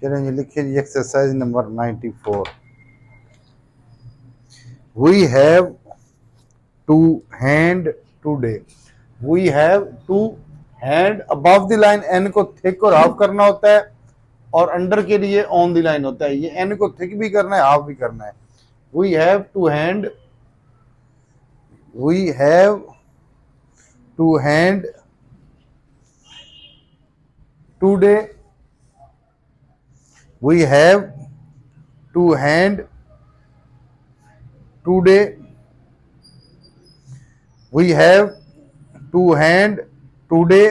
चलें जी, लिखिए जी exercise number 94। We have to hand today. We have to hand above the line, N को थिक और हाफ करना होता है, और अंडर के लिए ऑन द लाइन होता है। ये एन को थिक भी करना है, हाफ भी करना है। We have to hand, we have to hand today, we have to hand today, we have to hand today.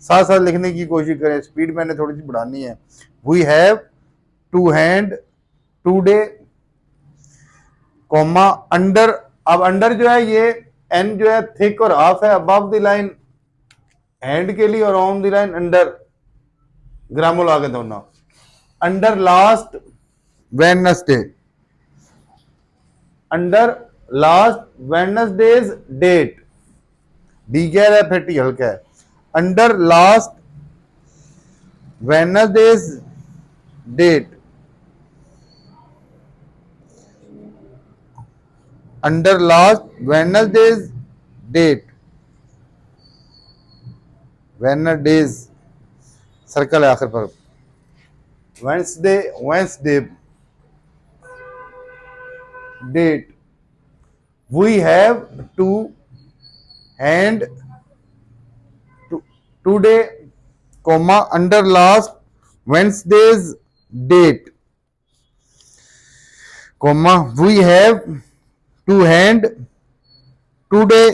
साथ साथ लिखने की कोशिश करें, स्पीड मैंने थोड़ी सी बढ़ानी है। We have to hand today, comma under. अब अंडर जो है ये एन जो है थिक और हाफ है, अबव द लाइन हैंड के लिए और ऑन द लाइन अंडर, ग्रामो लागे दोनों। Under last Wednesday, under last Wednesday's date, D गैर है फिर टी हल्का है। Under last Wednesday's date, under last Wednesday's date, Wednesday's circle है आखिर पर, Wednesday Wednesday date. We have to hand today, comma under last Wednesday's date, comma we have to hand today,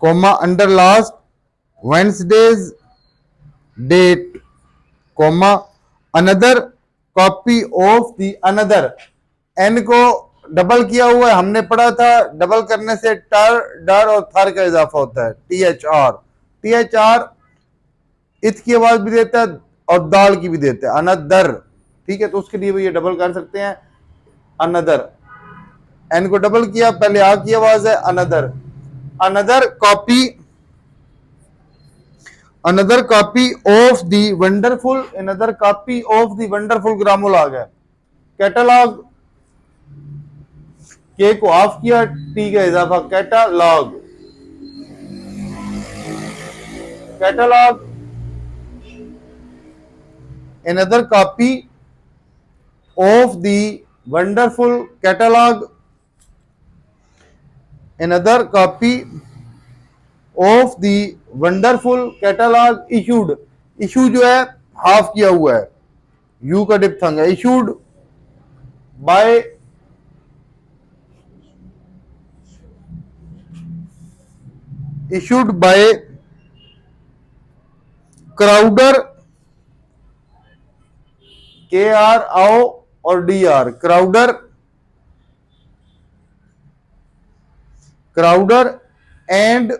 comma under last Wednesday's date, comma another copy of the another. N को double किया हुआ है, हमने पढ़ा था double करने से टर डर और थर का इजाफा होता है, T H R. T H R इत की आवाज भी देता है और दाल की भी देता है, अनदर। ठीक है, तो उसके लिए भी ये डबल कर सकते हैं, अनदर। एन को डबल किया, पहले आ की आवाज है, another. Another copy, another copy of the wonderful, another copy of the wonderful ग्रामो लाग है। कैटलॉग, के को ऑफ किया, टी का इजाफा, catalogue, catalogue. another copy of the wonderful catalog, another copy of the wonderful catalog issued। Issue जो है हाफ किया हुआ है, यू का डिप्थंग है, issued by issued by Crowder, के आर आओ और D R, Crowder, Crowder and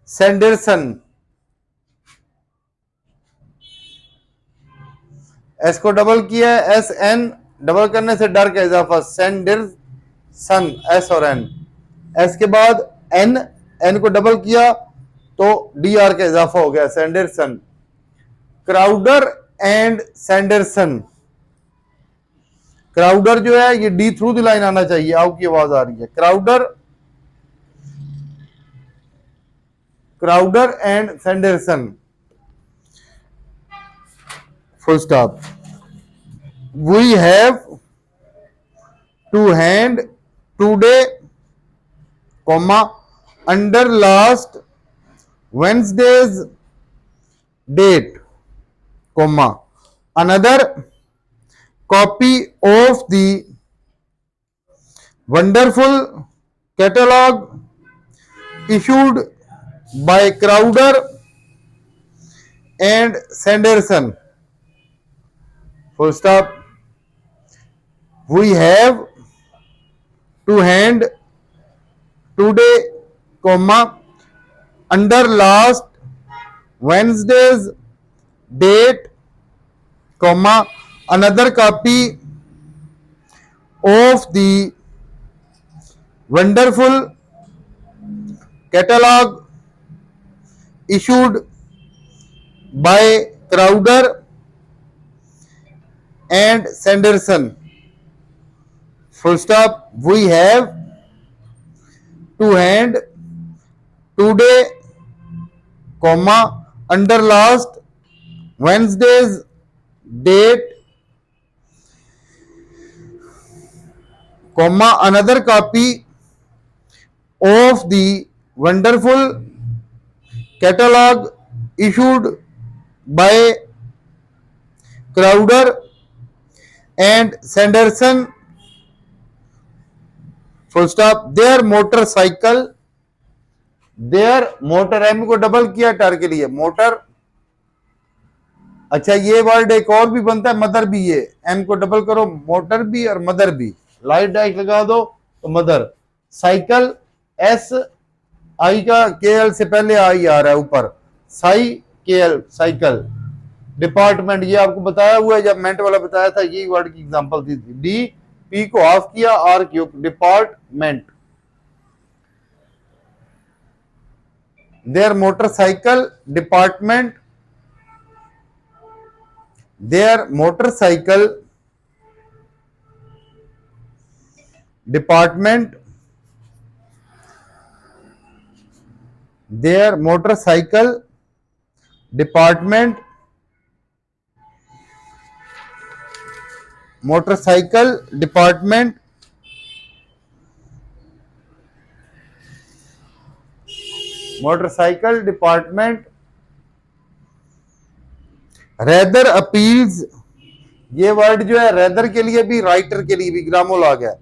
Sanderson. S को डबल किया है, एस एन डबल करने से डर का इजाफा, सैंडरसन, एस और एन। एस के बाद एन, एन को डबल किया तो डी आर का इजाफा हो गया, Sanderson. Crowder and Sanderson. Crowder जो है ये डी थ्रू द लाइन आना चाहिए, आओ की आवाज आ रही है, Crowder, Crowder and Sanderson, full stop. We have to hand today, comma under last Wednesday's date, comma another copy of the wonderful catalog issued by Crowder and Sanderson, full stop। we have to hand today, comma under last Wednesday's date, comma another copy of the wonderful catalog issued by Crowder and Sanderson, full stop. We have to hand today, comma, under last Wednesday's date, comma, another copy of the wonderful catalog issued by Crowder and Sanderson, full stop. their motor M को double किया टर के लिए motor. अच्छा ये word एक और भी बनता है मदर भी, ये एम को डबल करो मोटर भी और मदर भी, लाइट डैश लगा दो तो मदर। साइकिल एस आई का के एल से पहले आई आ रहा है ऊपर, साई के एल साइकिल। डिपार्टमेंट ये आपको बताया हुआ है, जब मेंट वाला बताया था ये वर्ड की एग्जांपल थी। डी पी को ऑफ किया, R Q department. Their motorcycle department, their motorcycle department, their motorcycle department, motorcycle department rather appeals. ये वर्ड जो है रेदर के लिए भी राइटर के लिए भी ग्रामोलॉग है,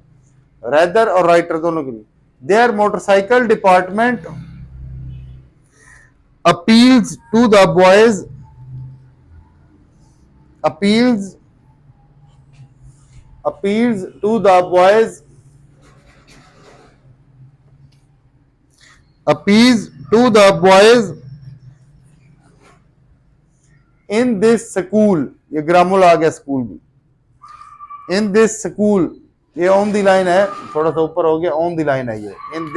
रेदर और राइटर दोनों के लिए। Their motorcycle department appeals to the boys, appeals to the boys, appeals to the boys in this school. ये ग्रामोल आ गया स्कूल भी। इन दिस स्कूल, ये ऑन द लाइन है, थोड़ा सा ऊपर हो गया, ऑन द लाइन है ये। In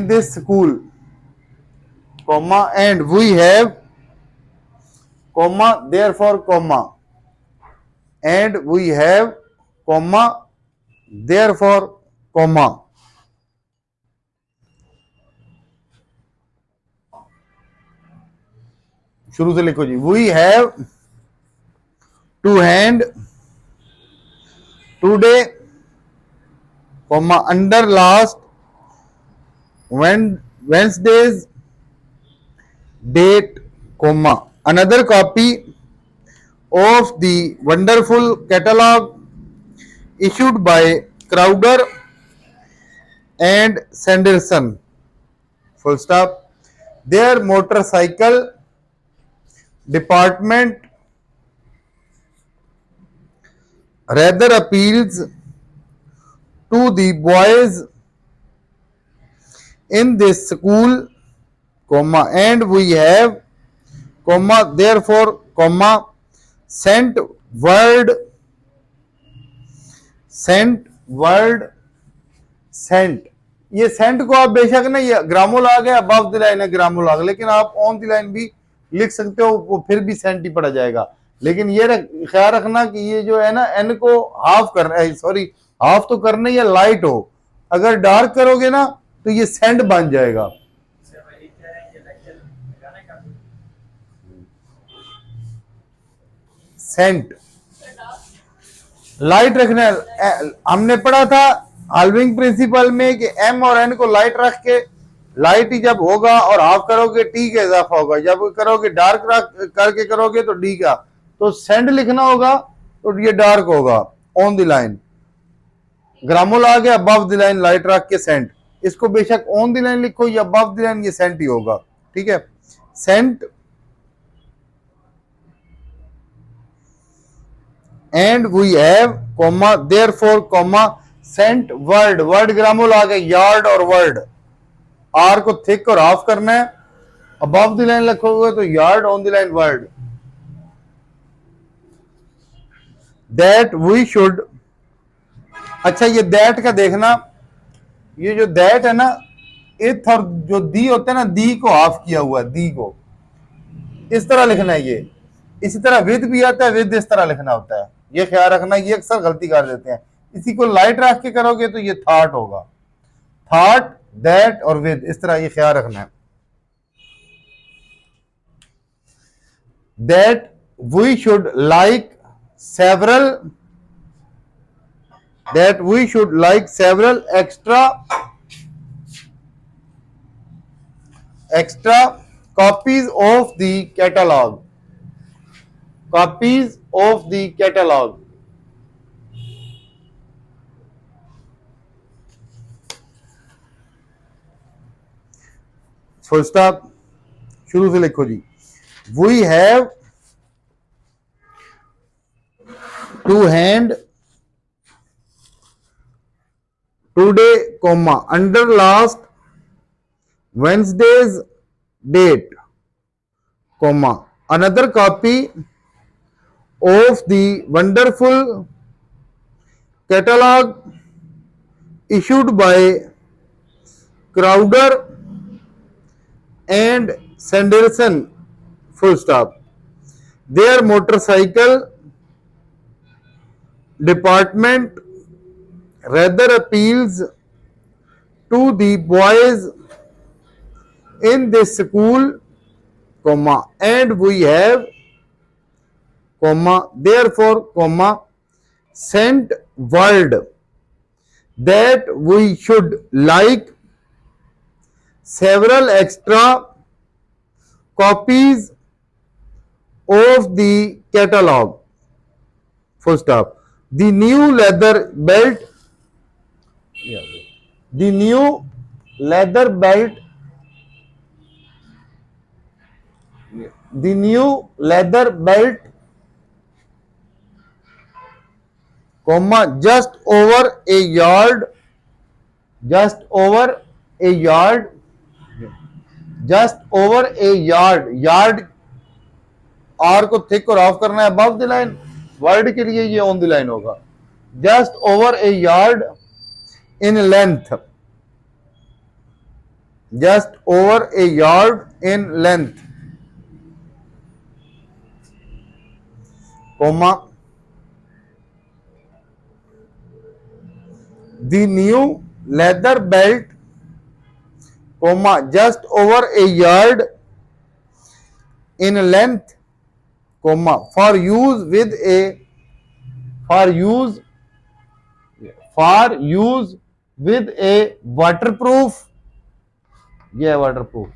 this school, comma, and we have, comma, therefore, comma, and we have, comma, therefore, comma. शुरू से लिखो जी। We have to hand today, comma, under last Wednesday's date, comma, another copy of the wonderful catalogue issued by Crowder and Sanderson, full stop. Their motorcycle department rather appeals to the boys in this school, comma, and we have, comma, therefore, comma, sent word, ये Saint को आप बेशक ना, ये ग्रामोलॉग है, above the line है ग्रामोलॉग, लेकिन आप ऑन द लाइन भी लिख सकते हो, वो फिर भी सेंट ही पड़ा जाएगा। लेकिन ये ख्याल रखना कि ये जो है ना एन को हाफ करना है, सॉरी हाफ तो करना ही है, लाइट हो। अगर डार्क करोगे ना तो ये सेंट बन जाएगा। सेंट लाइट रखना है। हमने पढ़ा था हाल्विंग प्रिंसिपल में कि एम और एन को लाइट रख के, लाइट ही जब होगा और हाफ करोगे टी का इजाफा होगा, जब करोगे डार्क करके करोगे तो डी का, तो सेंड लिखना होगा तो ये डार्क होगा ऑन द लाइन। ग्रामोल आ गया अबव द लाइन, लाइट रख के सेंट, इसको बेशक ऑन द लाइन लिखो या अबव द लाइन, ये सेंट ही होगा। ठीक है, sent and we have, comma, therefore, comma, sent word, word grammalogue आ गया यार्ड और वर्ड, आर को थिक और हाफ करना है, अबव द लाइन लिखोगे तो yard, on the line word. That we should, अच्छा ये दैट का देखना ये जो दैट है ना, इथ और जो दी होता है ना, दी को हाफ किया हुआ है, दी को इस तरह लिखना है। ये इसी तरह विद भी आता है, विद इस तरह लिखना होता है। ये ख्याल रखना, ये अक्सर गलती कर देते हैं। इसी को लाइट रख के करोगे तो ये थॉट होगा, थॉट, दैट और विद, इस तरह ये ख्याल रखना है। That we should like several, that we should like several extra copies of the catalog, copies of the catalog। Full stop, शुरू से लिखो जी। We have to hand today comma under last Wednesday's date, comma another copy of the wonderful catalog issued by Crowder and Sanderson, full stop। Their motorcycle department rather appeals to the boys in this school, comma and we have, comma therefore, comma sent word that we should like several extra copies of the catalog, full stop। The new leather belt, the new leather belt, the new leather belt, comma just over a yard, just over a yard, just over a yard, yard R को thick और off करना है above the line, word के लिए ये on the line होगा। Just over a yard in length, just over a yard in length, comma the new leather belt, comma just over a yard in length, comma for use with a, for use with a waterproof, ये waterproof,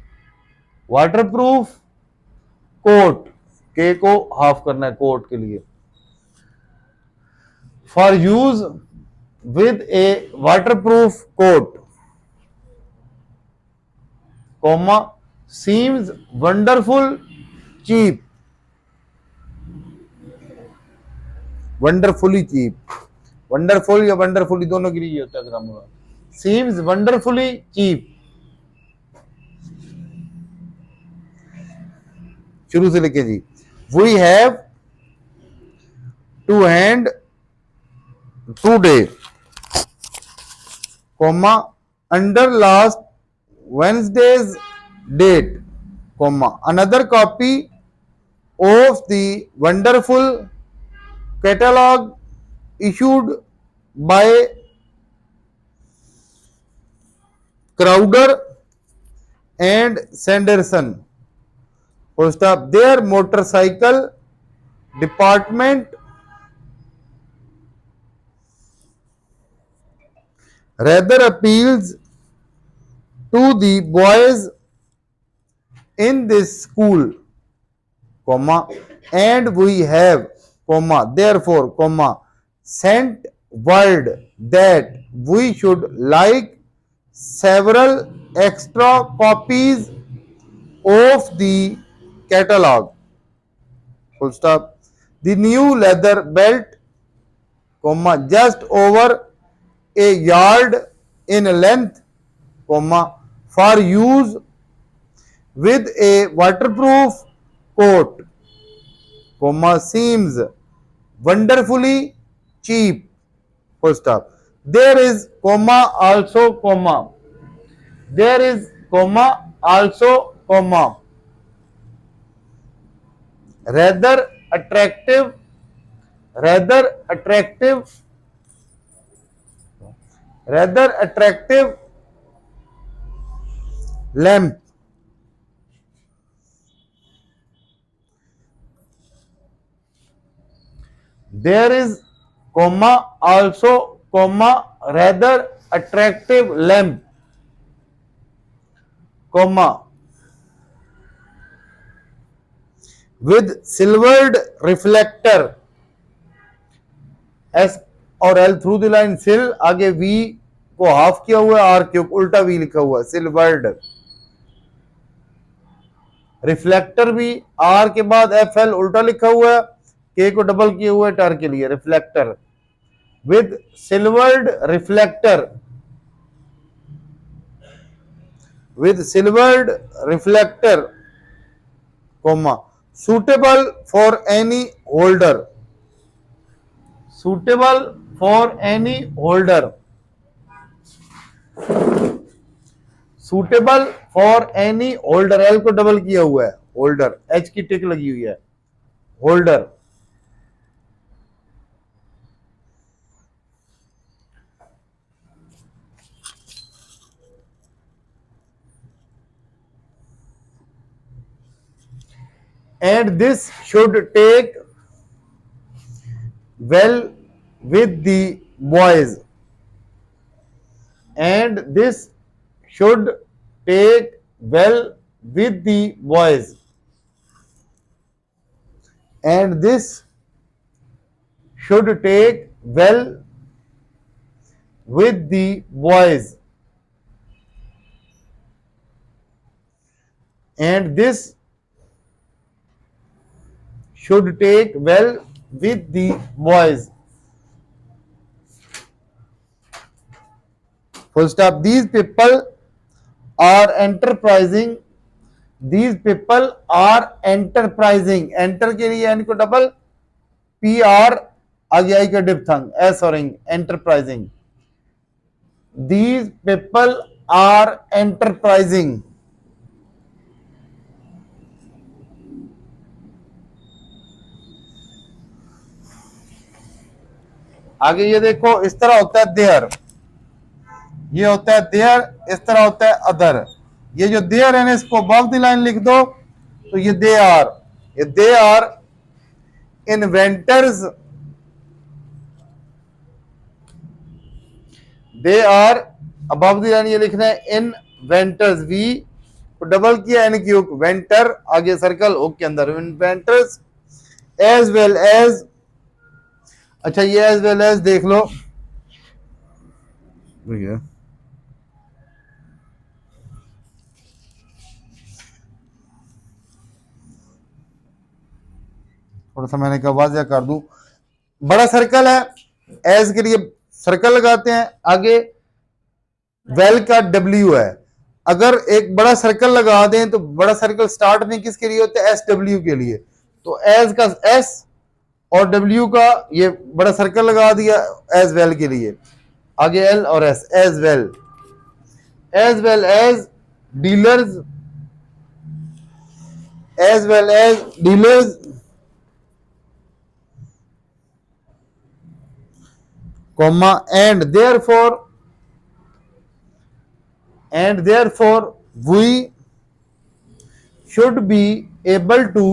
waterproof coat, के को half करना है coat के लिए, for use with a waterproof coat, comma seems wonderful cheap, wonderfully cheap, wonderful या wonderfully दोनों के लिए होता है ग्रामर। सीम्स वंडरफुली चीप, शुरू से लिखे जी। We have to hand today, comma under last Wednesday's date, comma another copy of the wonderful catalog issued by Crowder and Sanderson, full stop। Their motorcycle department rather appeals to the boys in this school, comma and we have, comma therefore, comma sent word that we should like several extra copies of the catalog, full stop। The new leather belt, comma just over a yard in length, comma for use with a waterproof coat, comma seems wonderfully cheap, full stop। There is comma also comma. There is comma also comma. Rather attractive, rather attractive, rather attractive lamp. There is comma also comma rather attractive lamp comma with silvered reflector S और L through the line सिल आगे we को half किया हुआ है are के उल्टा we लिखा हुआ है सिल्वर्ड रिफ्लेक्टर भी आर के बाद एफ एल उल्टा लिखा हुआ है के को डबल किए हुए टर के लिए reflector with silvered reflector with silvered reflector comma suitable for any holder suitable for any holder suitable for any holder L को डबल किया हुआ है होल्डर एच की टिक लगी हुई है holder and this should take well with the boys and this should take well with the boys and this should take well with the boys and this should take well with the boys full stop these people are enterprising these people are enterprising enter के लिए N को double P R आगे आई का डिप्थंग S और enterprising these people are enterprising आगे ये देखो इस तरह होता है देयर ये होता है देयर इस तरह होता है अदर ये जो देयर है ना इसको अबव द लाइन लिख दो तो ये they are inventors they are above the line ये लिखना है इन्वेंटर्स वी को डबल किया एन क्यू वेंटर आगे सर्कल ओ के अंदर इन्वेंटर्स एज वेल एज अच्छा ये एज वेल एज देख लो भैया थोड़ा सा मैंने कहा वाज़िया कर दूं बड़ा सर्कल है एज के लिए सर्कल लगाते हैं आगे वेल का डब्ल्यू है अगर एक बड़ा सर्कल लगा दें तो बड़ा सर्कल स्टार्ट में किसके लिए होता है एस डब्ल्यू के लिए तो एज का एस और डब्ल्यू का ये बड़ा सर्कल लगा दिया एज वेल के लिए आगे एल और S as well as dealers as well as dealers comma and therefore we should be able to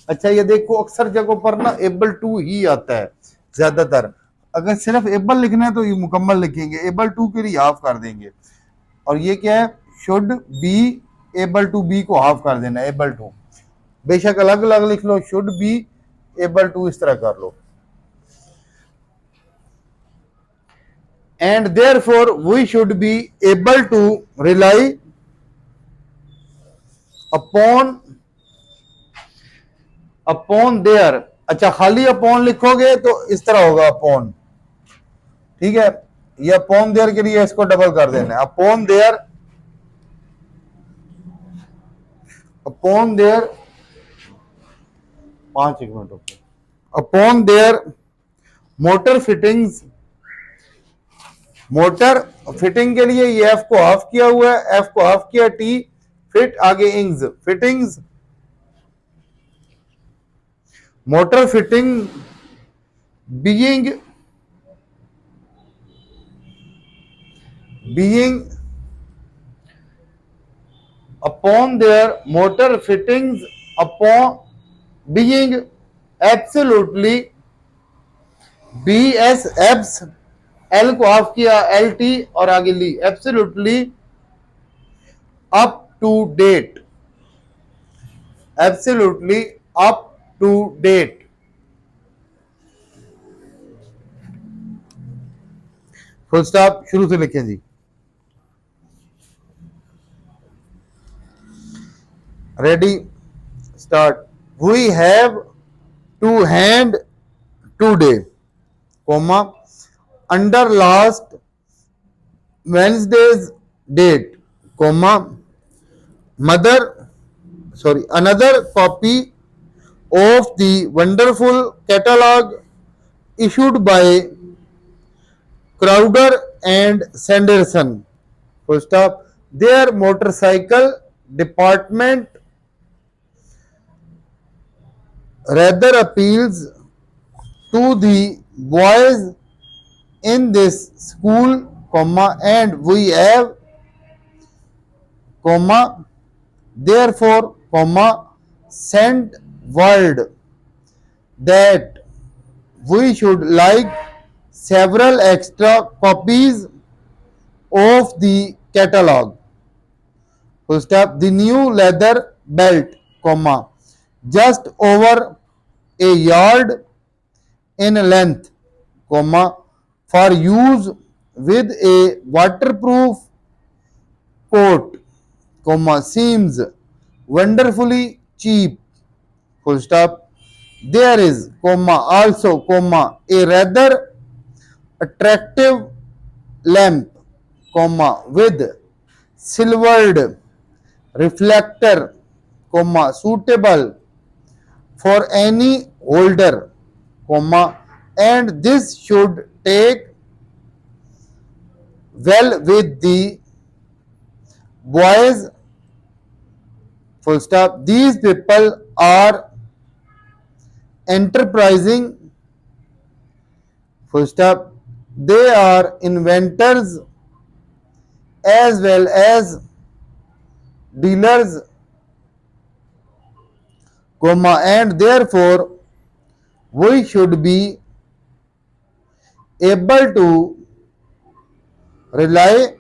अच्छा ये देखो अक्सर जगहों पर ना एबल टू ही आता है ज्यादातर अगर सिर्फ एबल लिखना है तो ये मुकम्मल लिखेंगे एबल टू के लिए हाफ कर देंगे और ये क्या है should be able to be को हाफ कर देना एबल टू बेशक अलग अलग लिख लो शुड बी एबल टू इस तरह कर लो and therefore we should be able to rely upon their अच्छा खाली अपॉन लिखोगे तो इस तरह होगा अपॉन ठीक है ये अपॉन देयर के लिए इसको डबल कर देना है upon their 5 minute upon their motor fittings motor fitting के लिए ये एफ को ऑफ किया हुआ है, एफ को ऑफ किया, टी फिट, आगे इंग्स fittings, motor fitting being upon their motor fittings upon being absolutely B S abs, L को ऑफ किया, एल टी और आगे ली, absolutely up to date, absolutely up to date. Full stop शुरू से लिखें जी। Ready start. We have to hand today, comma, under last Wednesday's date, comma, another copy of the wonderful catalog issued by Crowder and Sanderson, full stop, their motorcycle department rather appeals to the boys in this school, comma, and we have, comma, therefore, comma, sent word that we should like several extra copies of the catalog, full stop, the new leather belt, comma, just over a yard in length, comma, for use with a waterproof coat, comma, seems wonderfully cheap, full stop. There is, comma, also, comma, a rather attractive lamp, comma, with silvered reflector, comma, suitable for any holder, comma, and this should take well with the boys, full stop. These people are enterprising, full stop. They are inventors as well as dealers, comma, and therefore we should be able to rely